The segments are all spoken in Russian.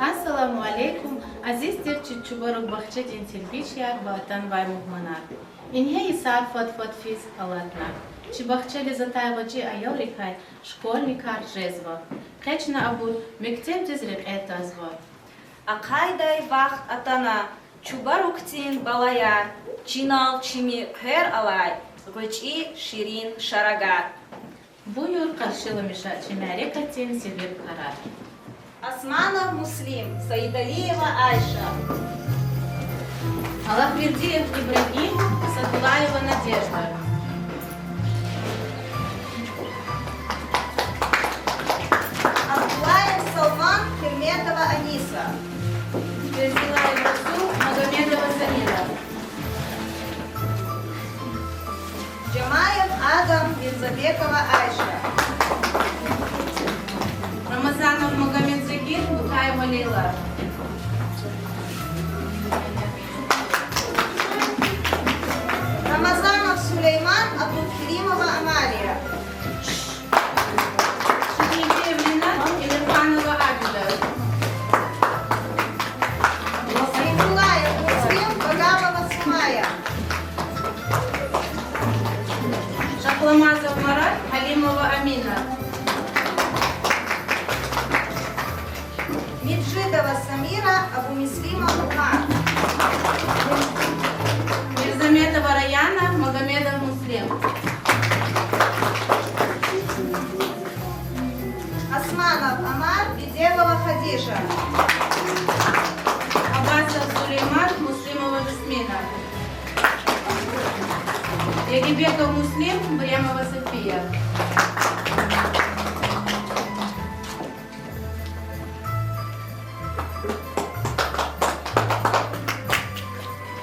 Assalomu alaykum, azizdir Чучубарок бахчетин Сельбишьяр, Батан Ваймугманар. Инья Исар Фот Физ Алатна. Чебахчели Затаеваджи Айорикай, школьникар Жезва. Кечна Абур, Мектеп Дизрик Этазва. Акайдай вахт атана, Чубаруктин Балаяр, Чинал Чими Хер Алай, Гочи Ширин Шарагар. Буюр Каршила Миша Чимярекатин Сибир Карар. Османов Муслим, Саидалиева Айша. Аллахвердиев Ибрагим, Садулаева Надежда. Абдулаев Салман, Херметова Аниса. Берзилаев Расул, Магомедова Самира. Джамаев Адам, Мирзабекова Айша. Рамазанов Магомед Загир, Бутаева Лейла. Рамазанов Сулейман, Абдулкеримова Амалия. Шахидеев Ринат, Илерханова Абида. Сайфулаев Муслим, Багамова Сумая. Шахламазов Марат, Халимова Амина. Миджидова Самира, Абумислима Умар. Мирзаметова Раяна, Магомедов Муслим. Османов Амар, Беделова Хадижа. Аббасов Сулейман, Муслимова Жасмина. Ягибеков Муслим, Бремова София.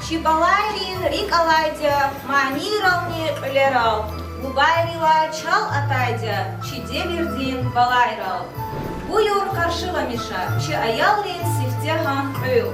Чибалайрин, Рик Алайдя, Манировни Лерал. Губайрила Чал Атайдя, Чидевердин Балайрал. Буюр Каршила Миша, Чи Аялрин Сифтеган Ил.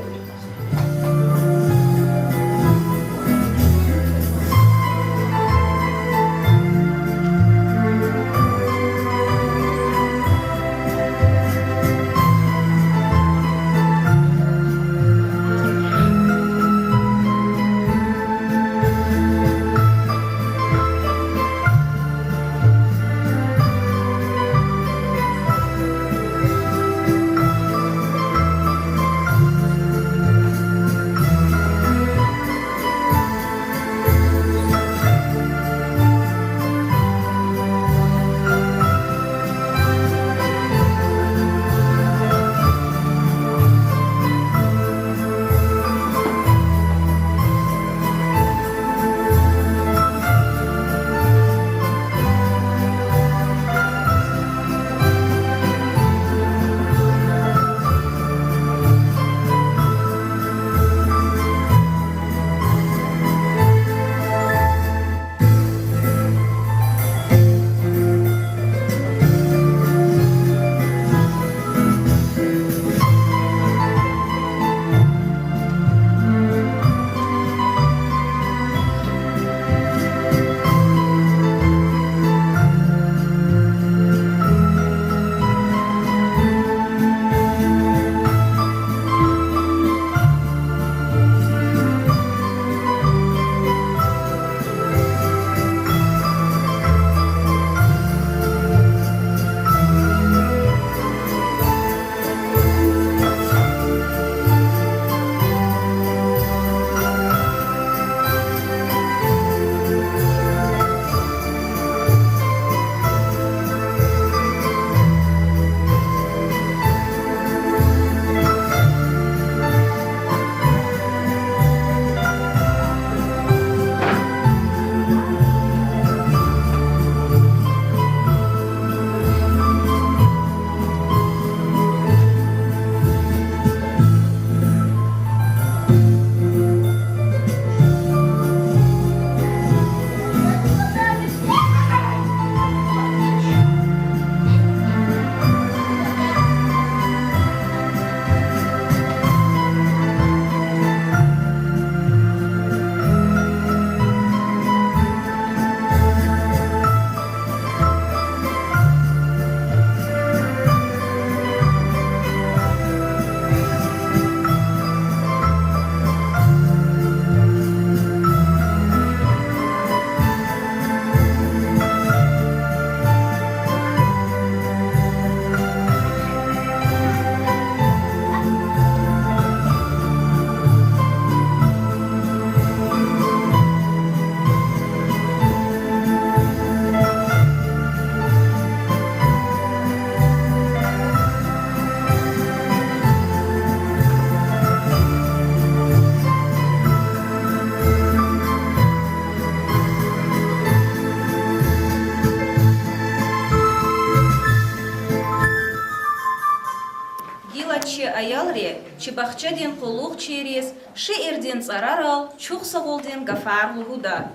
чи бахчадин кулух через, ши ирдин царарал, чух саголдин гафар лугуда.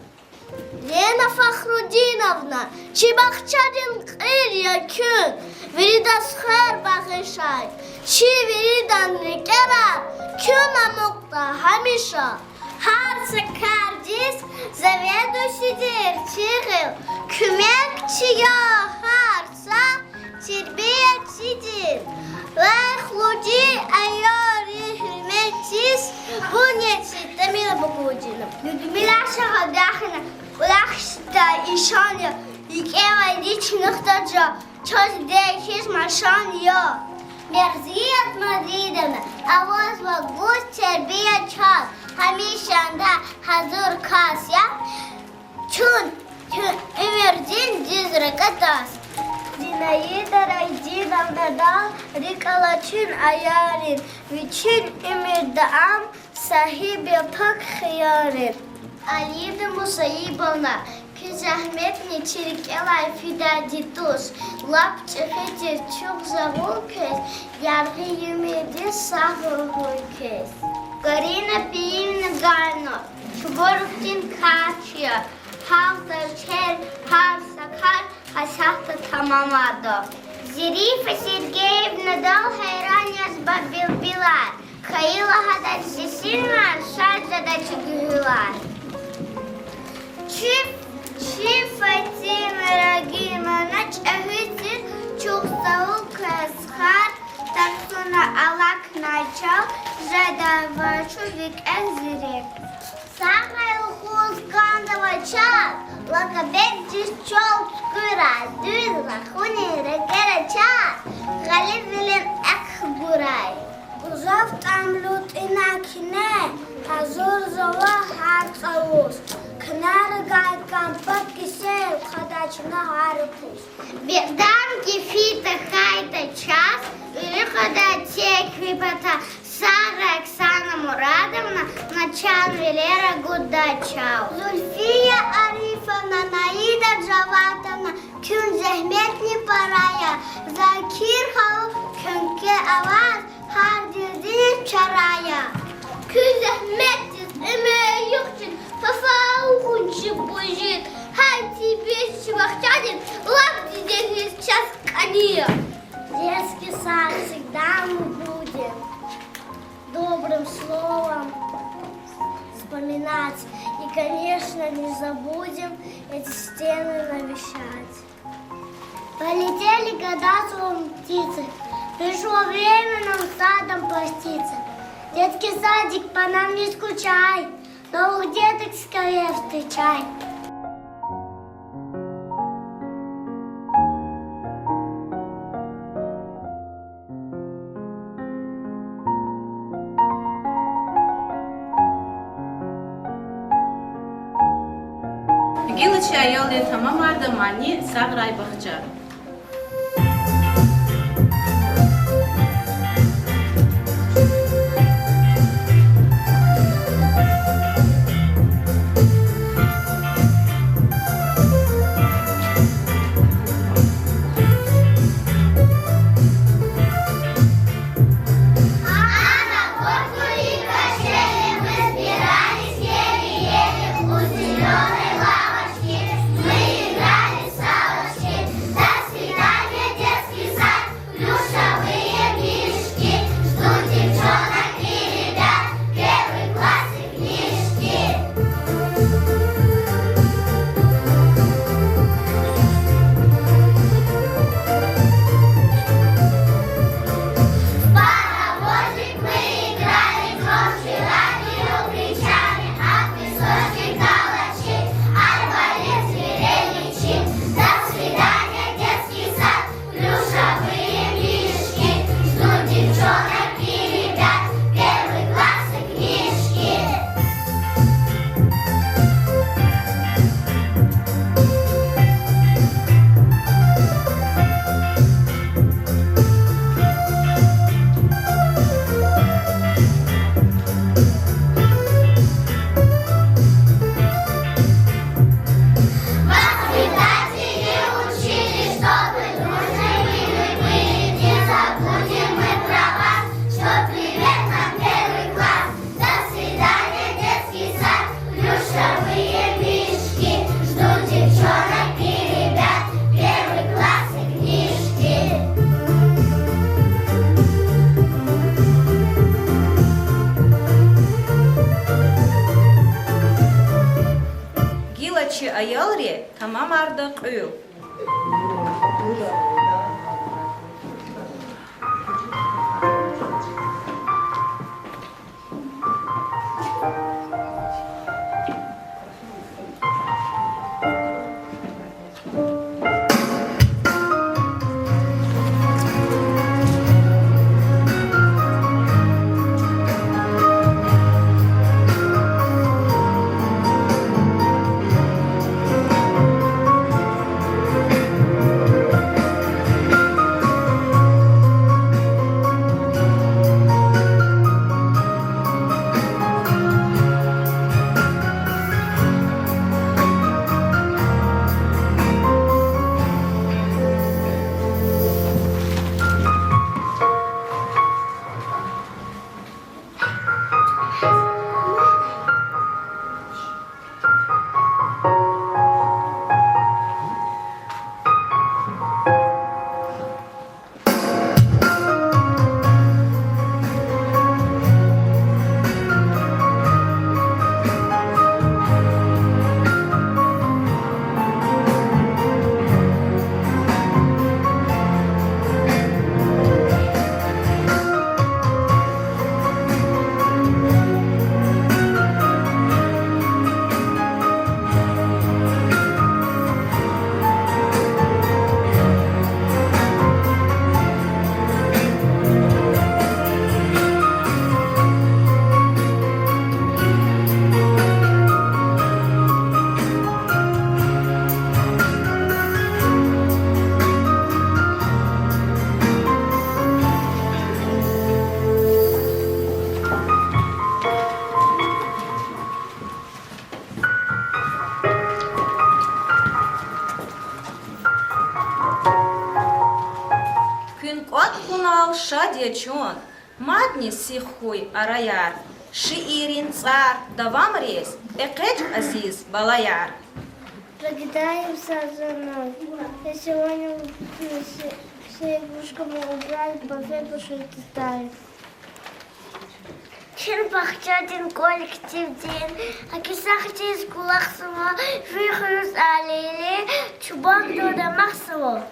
Лена Фахрудиновна, чи бахчадин қиря күн, виридас хэр бахишай, чи виридан рикерат, күн амукта хамиша. Харса кардис, заведующий дирчигил, кумекчия харса, тербиячидин. Лэх луди айори химетис, бунеци Тамила Богудина. Людмила Шагадахина, Улахшта Ишаня, Икева личных таджа, чёс дехис машанья. Мерзият Мадидовна, а вот вагуз тербия час, хамишанда хазур касья, чун эмердин дизракатас. Зинаида Райдиновна дал рикалачин аярин, вичин эмердаам сахибе пак хиярин. Алида Мусаибовна, Захметни чирикелай фидадитус, лапчахете чук завулкес, ярги юмеди сагургулкес. Карина Пиевна Гайно, Чугоруктин Качия, Халтер Чер, Харсакар, Хасахта Тамамадо. Зерифа Сергеевна дал хайраняс бабил билар, Хаила хадач сисинма, шаджада чугулар. Фатима Рагимович Ахитир Чухсаул Касхар Таксуна Алак начал Жадавачу Вик Эзирек. Сахай Лхуз Гандава Чал Лакабек Дичол Скура Дюзла Хуни Рекера Чал Галив Вилен Экхбурай. Узав Тамлют Инакине Тазур Зова Харцаус Кнара Гайкан Пакисел Хадачна Харпус. Бедам Кефита Хайта Час или Хадачек Випата Сара Оксана Мурадовна Начал Велера Гудачау. Зульфия Арифовна Наида Джаватовна Кюн Захметни Парая Закир Хау Кюнке Аваз Хардирдин Чарая. Кюн Захметис Имея Юхчин Фафаухунчи Бужит, хай тебе чувахчанин, лапти здесь сейчас коня. Детский сад всегда мы будем добрым словом вспоминать. И, конечно, не забудем эти стены навещать. Полетели года словом птицы, пришло время нам садом проститься. Детский садик, по нам не скучай. Новых деток скорее встречай. Гилычи айоли тамамарда мани саграй бахча. Зеленой лавочки мы играли в салочки. мамарды қыл. Шадячон, мадни сихуй араяр, шиирин цар, давам рез, экеч азиз балаяр. Прогадаемся за мной. Я сегодня все игрушки мы убрали, поведу, что это ставить. Чем бахчатин коллектив день, а кисахти из кулахсова, жихрус алили, чубак до домахсова.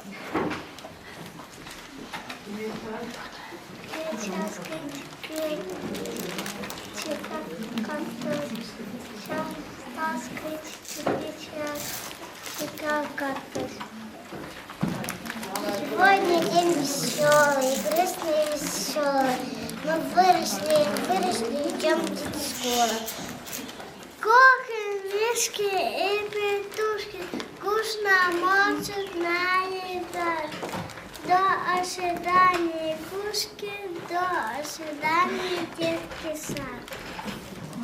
Сегодня день веселый, грустный и веселый. Мы выросли, идем в скоро. Кухни, мишки и петушки вкусно мочат на едах. До ожидания игрушки, до ожидания детский сад.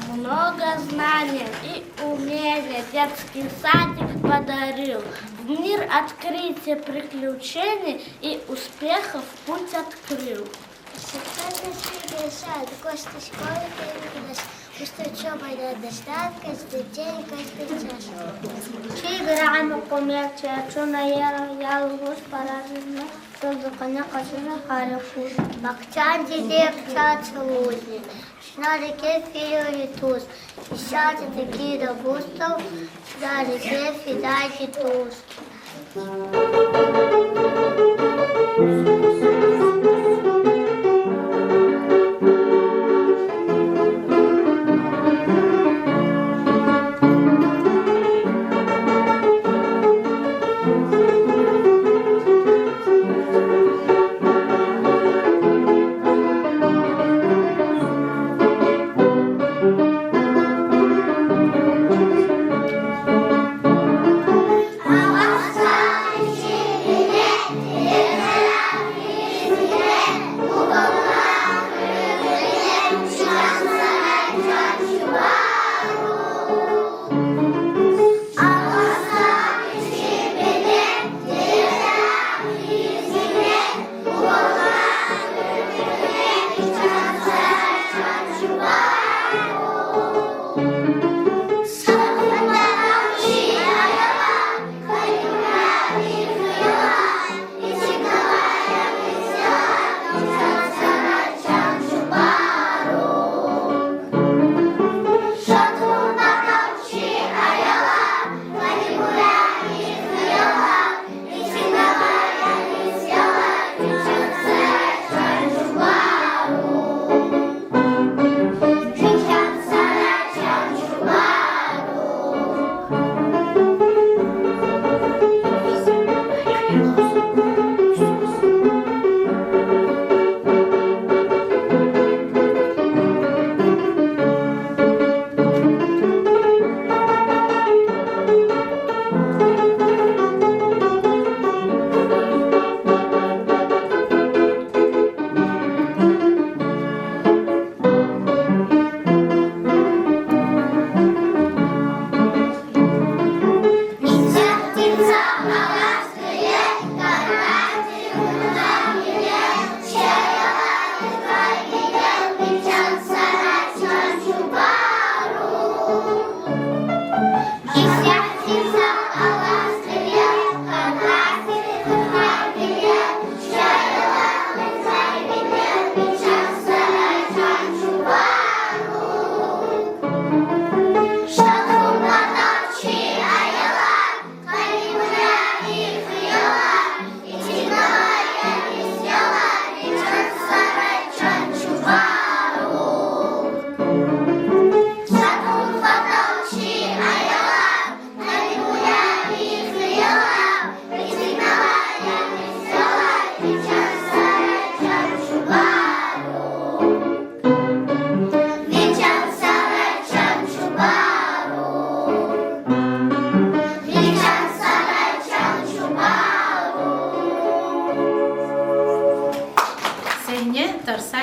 Много знаний и умения детский садик подарил. В мир открытия приключений и успехов путь открыл. Гости школы передашь, пусть учебой достатка, детей каждый час. Играем по мелочи, чуна я лгусь поражена, что за коня кожина харифуз. Бахчан директор целузи, на реке филюри туз, и сяде такие до густов, на реке фидайки туз. Our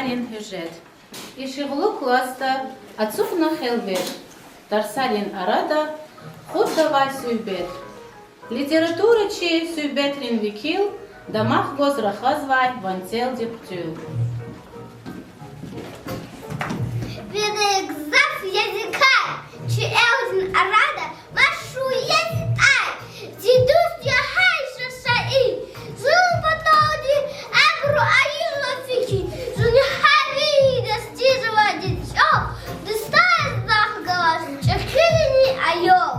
Salin hüjet. İşiğlu klasta atsufna helvet. Dar Salin arada khud davay sühbet. Literatüra çi sühbetrin vikil, damah goz rakhazvay vantel diptül. Переэкзаф языка, чиэлзин арада, машу язык ай, дидус я хайша шаи, зул потоди, агру аила фики, зуни хари достижива дитё, дыстая захгалаш, чахилини айол.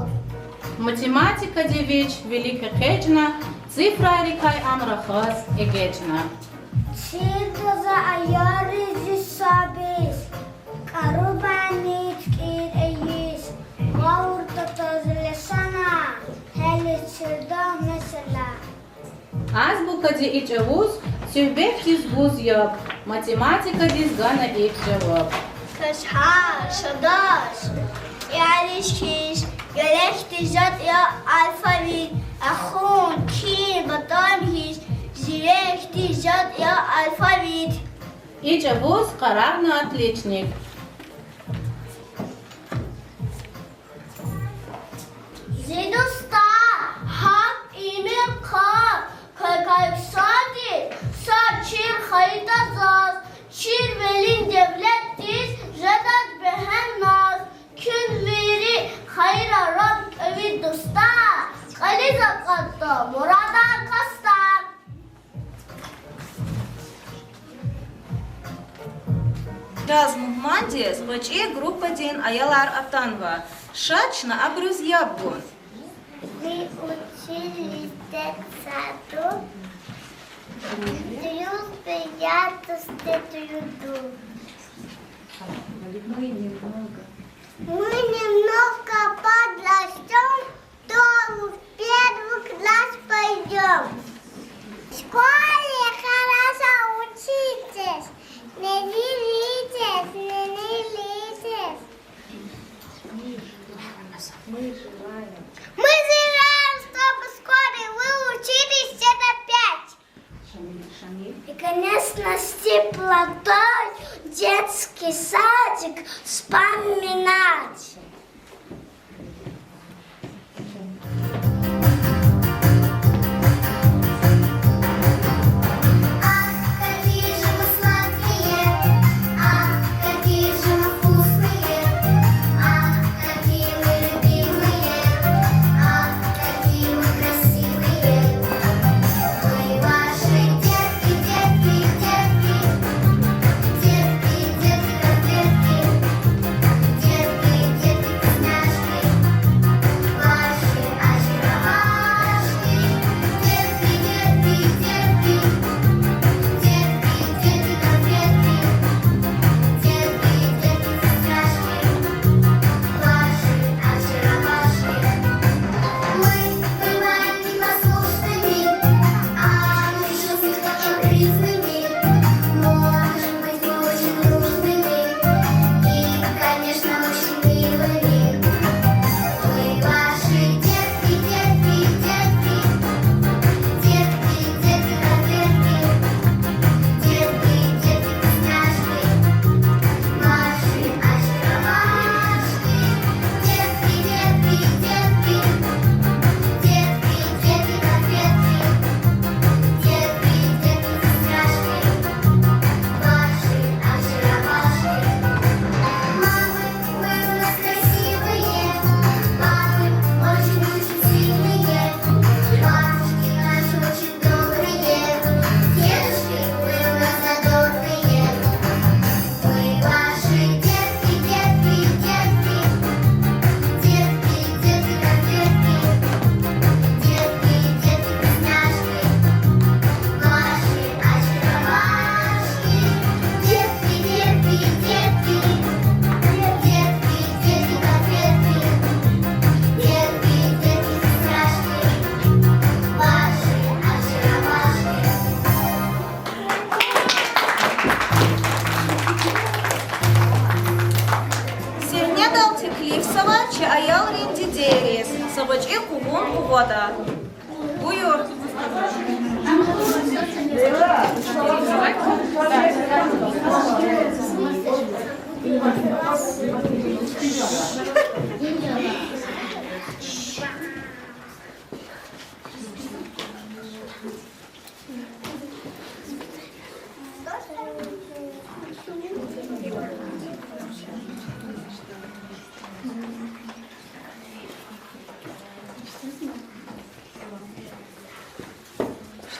Математика девич велика хеджна, цифра рикай амрахаз эгеджна. Чирда за айори зисабис, карубанит кир эйис, мауртата злесана, хели чирда mesela. Азбука ди ич авуз, sühbet diz guz yap, matematika diz gana ik cevap. Kışha, şadaş, yarışkiş, gerekti zat ya alfabet, ahun, ki, batam hiç, zirekti zat ya alfabet. Ич авуз карарна отличник. Zidusta, hak imir kar, kakayk sadi, saçir hayda zaz, çir velin devlet diz, zedat behem naz, kün veri hayra rab evi dusta, kaliza katta, murada kasta. Раз Мухмандия звучит группа дин Аяла Атанва. Шачна абрюз ябгун. Мы учились детсаду, дрюз приятно стетуюду. Мы немного подрастем, то в первый класс пойдем. В школе хорошо учитесь, не ленитесь, не ленитесь. Мы желаем, чтобы вскоре вы учились все до 5. И, конечно, с теплотой детский садик вспоминать. Ayal rendi deriz. Sabıcı kuğun kuvada. Buyur.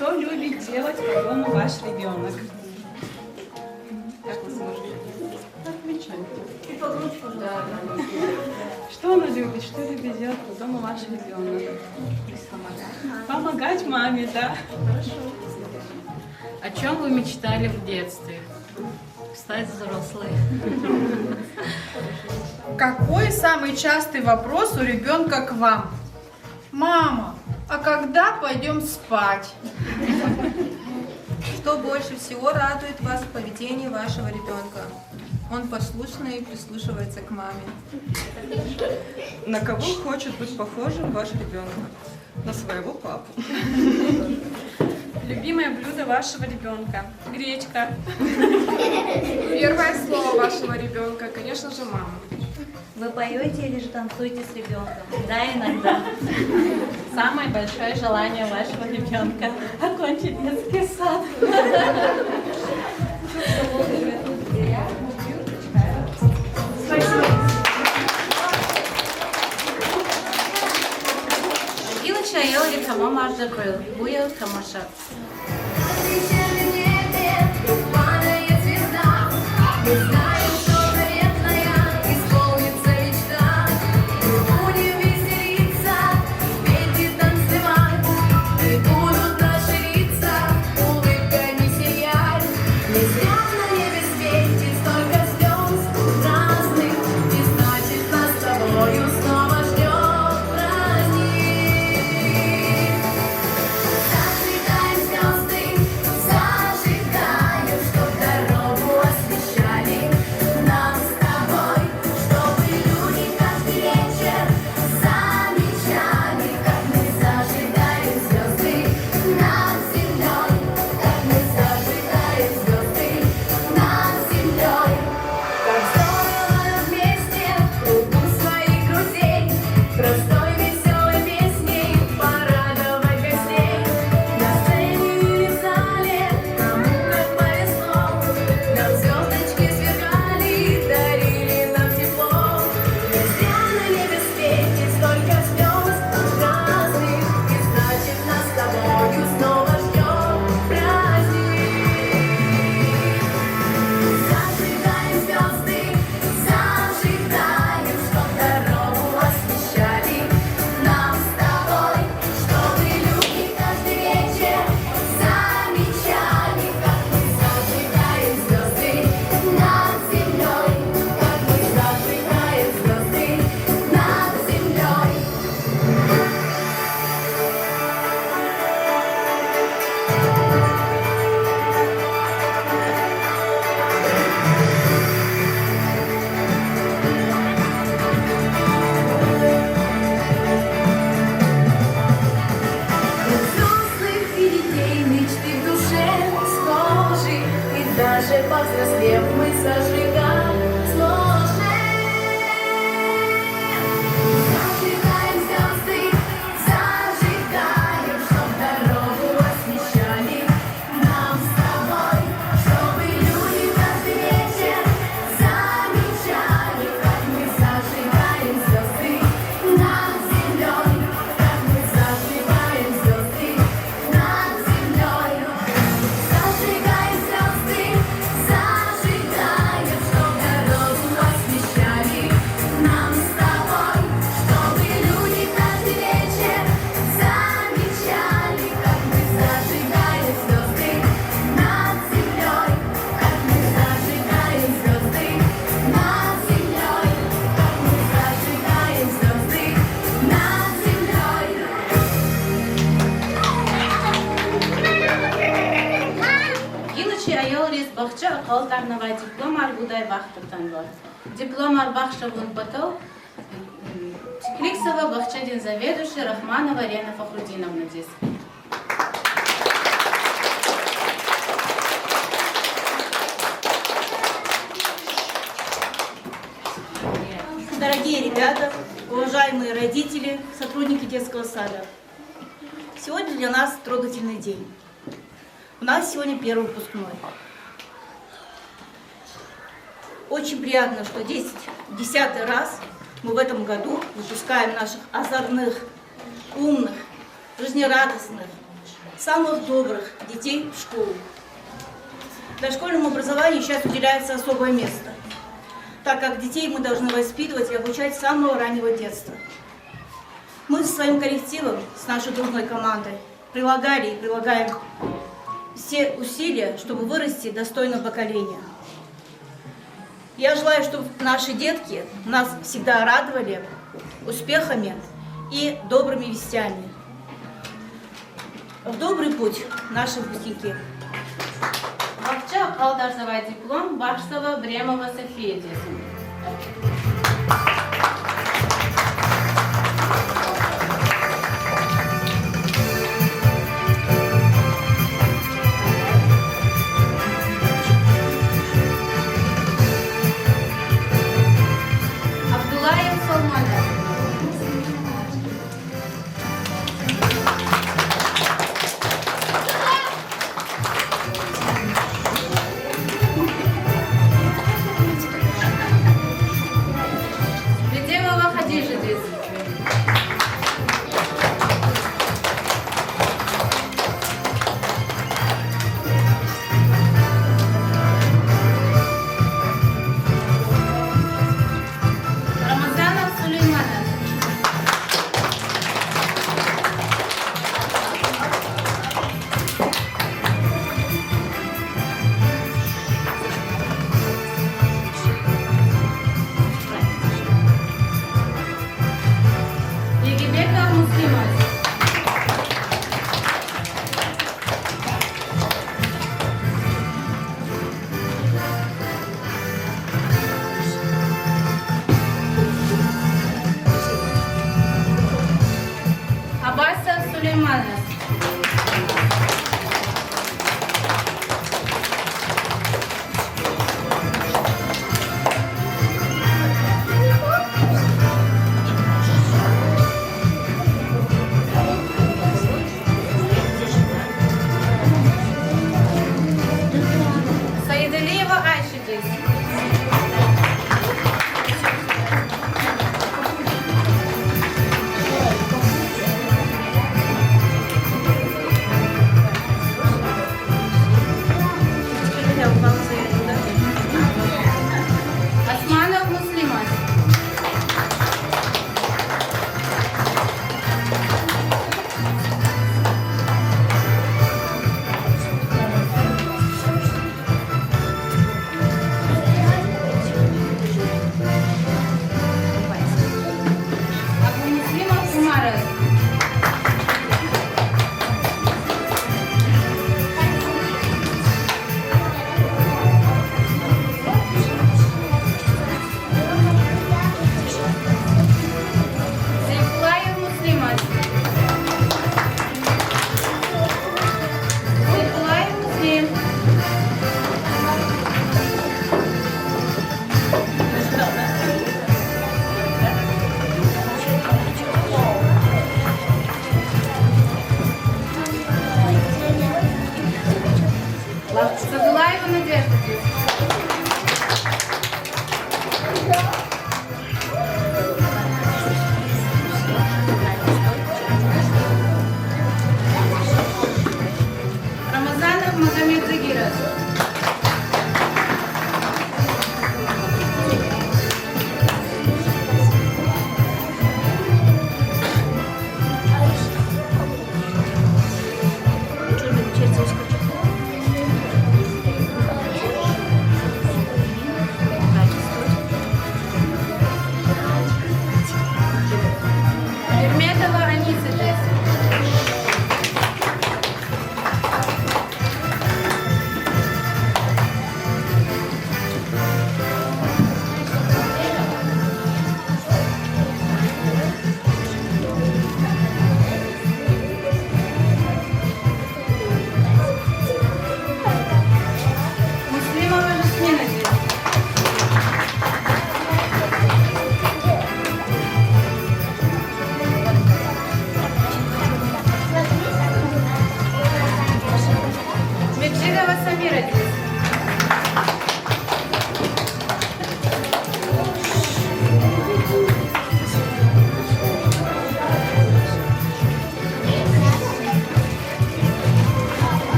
Что любит делать по дому ваш ребенок? Как вы сможете? Отвечайте. Что она любит? Что любит делать по дому ваш ребенок? Помогать маме, да? Хорошо. О чем вы мечтали в детстве? Стать взрослой. Какой самый частый вопрос у ребенка к вам? Мама, а когда пойдем спать? Что больше всего радует вас в поведении вашего ребенка? Он послушный и прислушивается к маме. На кого хочет быть похожим ваш ребенок? На своего папу. Любимое блюдо вашего ребенка? Гречка. Первое слово вашего ребенка, конечно же, мама. Вы поете или же танцуете с ребенком? Да, иногда. Самое большое желание вашего ребенка – окончить детский сад. Илыча Елли Камам Ардакрыл, Буя Камаша. Повзрослев, мы зажигаем звезды, зажигаем, чтоб дорогу освещали нам с тобой, чтобы люди каждый вечер замечали, как мы зажигаем звезды над землей, как мы зажигаем звезды над землей, зажигаем звезды. Зажигаем, чтоб дорогу освещали нам с тобой, чтобы люди каждый вечер замечали, как мы зажигаем звезды над землей, как мы зажигаем звезды над землей, как мы зажигаем звезды над землей. Илыча Елли Бахча Калтарнова дипломар Будай Бахтатан бар. Дипломар Бахшавун Батал Текликсова Бахчадин заведующий Рахманова Рена Фахрудиновна здесь. Дорогие ребята, уважаемые родители, сотрудники детского сада. Сегодня для нас трогательный день. У нас сегодня первый выпускной. Очень приятно, что 10-й раз мы в этом году выпускаем наших озорных, умных, жизнерадостных, самых добрых детей в школу. Дошкольному образованию сейчас уделяется особое место, так как детей мы должны воспитывать и обучать с самого раннего детства. Мы со своим коллективом, с нашей дружной командой, прилагали и прилагаем все усилия, чтобы вырасти достойное поколение. Я желаю, чтобы наши детки нас всегда радовали успехами и добрыми вестями. В добрый путь, наши выпускники. Бақча қалдарсавай диплом Башсова Бремова София десін. Абдуллаев Салманов. Бедемова Хадижа десін. Рамазанов Сулейманов. Егибеков Муслимов. Аббасов Сулейманов. Саидалиева Айша десін. Османов Муслимов. Абу Муслимов Умаров. Сейфулаев Муслимов. Сейфулаев Муслим. Садулаева Надежда десін. Рамазанов Магомед Загиров.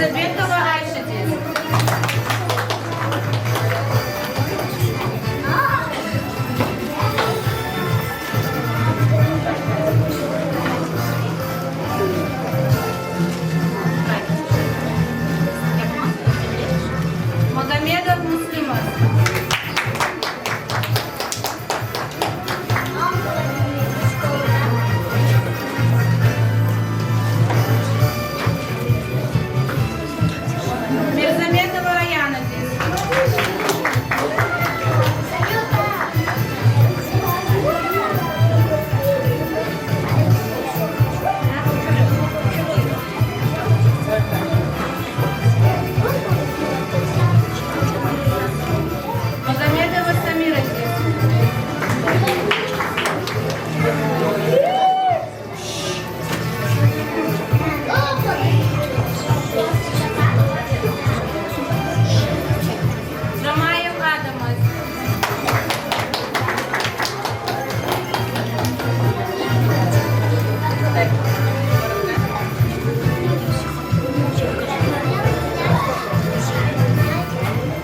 Мирзабекова Айша здесь. Магомедов Муслимов. Мирзаметова Аяна здесь. Магомедова Самира здесь. Жамаев Адамас.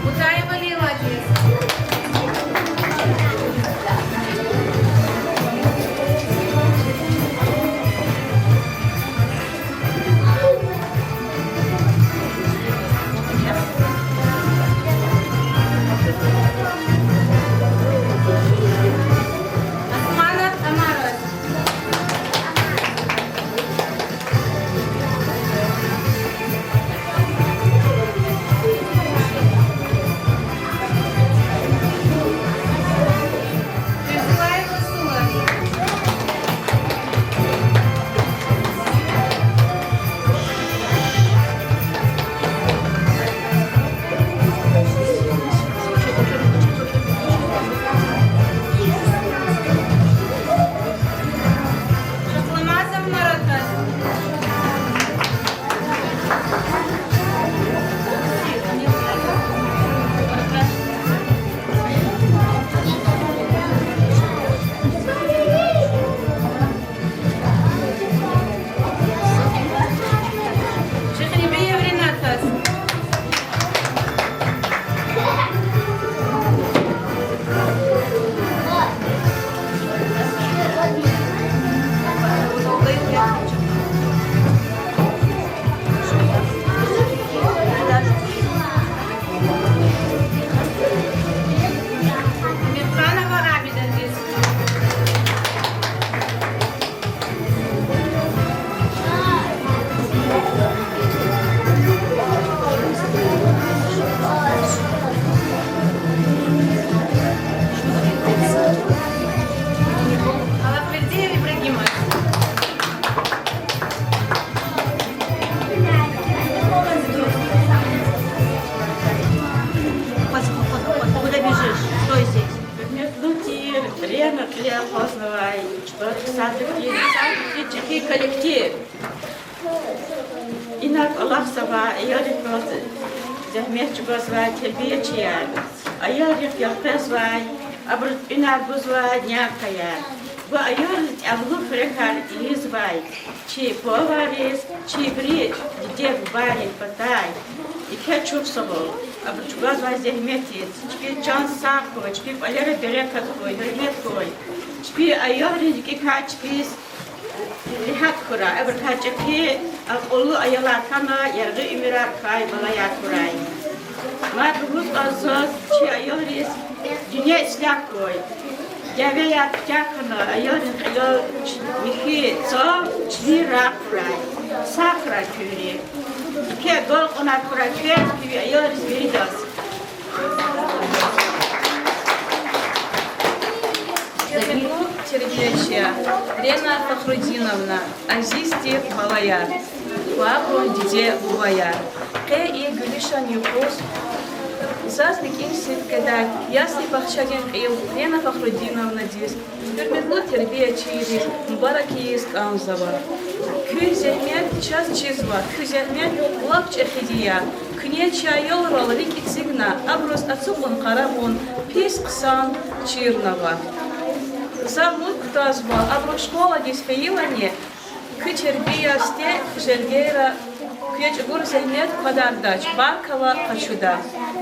Мутаева Лила здесь. Османов Амаров. Фирзулаева Сула. Шахламазов Маратас. Шахрибиев Ринатас. Мирханова Абида здесь. Алапвердиев Ибрагимов. Куда бежишь? Стой здесь. Междутир, время для познавай, что садки, чехи коллектив. Инак Аллах сава, я рекорд, захмеч позвай, тебе чья. А я рекорд позвай, абр инак позвай, някая. Ба я аблу фрекар извай, чи поварис, чи брит, где в баре потай. И кетчуп собол. Абр чугаз вай захметит, чпи чан сапкова, чпи алера берекат кой, грмет кой. Чпи айорин кика чпи лихат кура, абр качаки алу аяла кама яргы имирар кай балая курай. Мат бугуз азот, чи айорис, dünya islah koi. Javeyat jakana ayolun ayol mihi so çlira kuray. Sakra küri. Ke gol ona kuray küri ayol biridas. Терпящая Рена Фахрудиновна, Азизти Балаяр, Папу Диде Буваяр, и Гулиша Ньюкос, Зазник Инсит Кадай, Ясли Бахчагин Ил, Рена Фахрудиновна Дис, Юрмедлу Терпящий Дис, Мбаракиис Канзава, Кюземет час чизва, Кюземет Лак Чехидия, Кнеча Йолрол Рики Цигна, Абрус Ацуплан Карабун, Пис Ксан Чирнова. Замут ктазва, абро школа дисфеилане, к чербия сте жергера печь гур зехнет квадардач, баркала пачуда.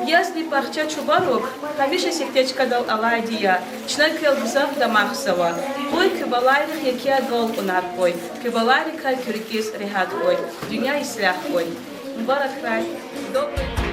Если бахча чубарок, хавиша сектечка дал аладия, чнакел гзав да махсава. Ой, кыбаларих якия гол унаркой, кыбаларика кюркис рехаткой, дюня ислях ой. Мубарак рай, добрый.